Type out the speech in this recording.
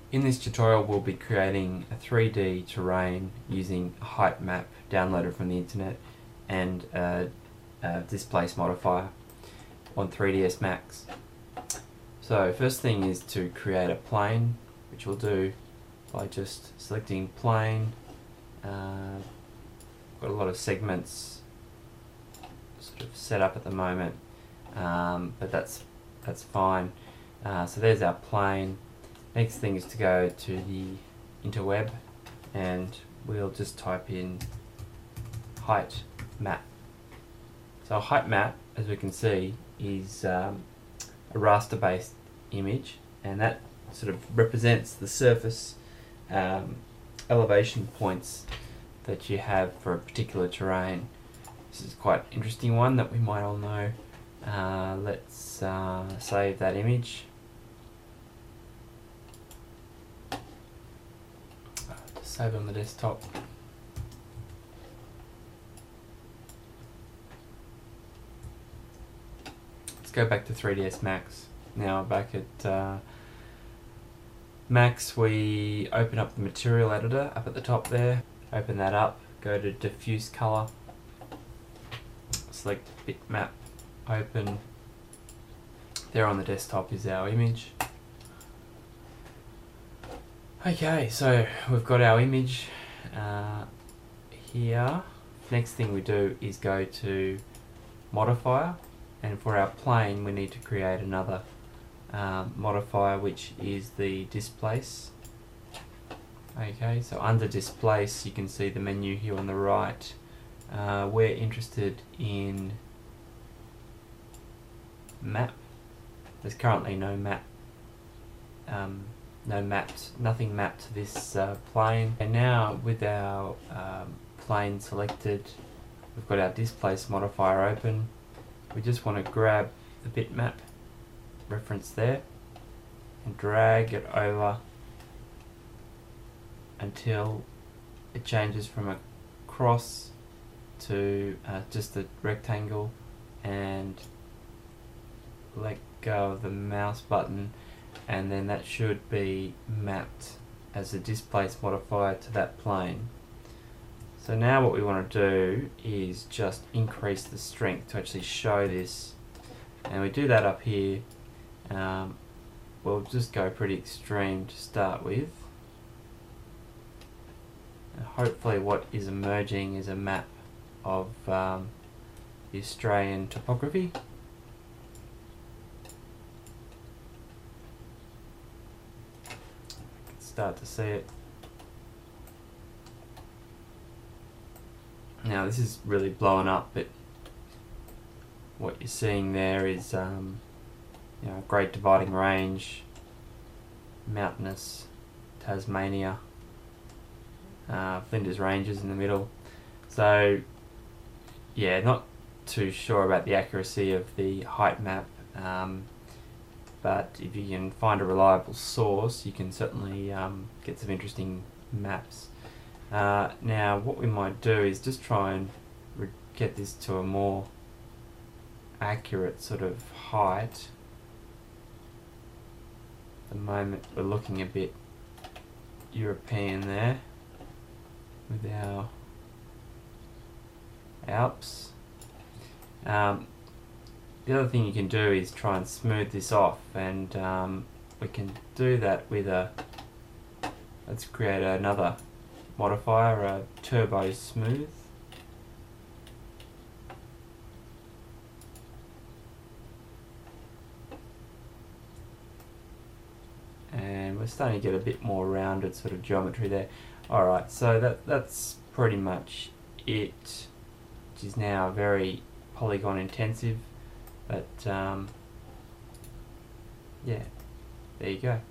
In this tutorial we'll be creating a 3D terrain using a height map downloaded from the internet and a displace modifier on 3ds Max. So first thing is to create a plane, which we'll do by just selecting plane. Got a lot of segments sort of set up at the moment, but that's fine. So there's our plane. Next thing is to go to the interweb and we'll just type in height map. So a height map, as we can see, is a raster based image, and that sort of represents the surface elevation points that you have for a particular terrain. This is quite an interesting one that we might all know. Let's save that image. Save on the desktop. Let's go back to 3ds Max. Now back at Max, we open up the material editor up at the top there. Open that up, go to diffuse color, select bitmap, open. There on the desktop is our image. Okay, so we've got our image here. Next thing we do is go to modifier, and for our plane we need to create another modifier, which is the displace. Okay, so under displace you can see the menu here on the right. We're interested in map. There's currently no map. Nothing mapped to this plane. And now with our plane selected, we've got our displace modifier open. We just want to grab the bitmap reference there and drag it over until it changes from a cross to just a rectangle, and let go of the mouse button, and then that should be mapped as a displace modifier to that plane. So now what we want to do is just increase the strength to actually show this, and we do that up here. We'll just go pretty extreme to start with. And hopefully what is emerging is a map of the Australian topography. Start to see it. Now this is really blowing up, but what you're seeing there is Great Dividing Range, mountainous Tasmania, Flinders Ranges in the middle. So yeah, not too sure about the accuracy of the height map, but if you can find a reliable source, you can certainly get some interesting maps. Now what we might do is just try and get this to a more accurate sort of height. At the moment we're looking a bit European there with our Alps. The other thing you can do is try and smooth this off, and we can do that with let's create another modifier, a turbo smooth. And we're starting to get a bit more rounded sort of geometry there. Alright, so that's pretty much it, which is now very polygon intensive, but yeah, there you go.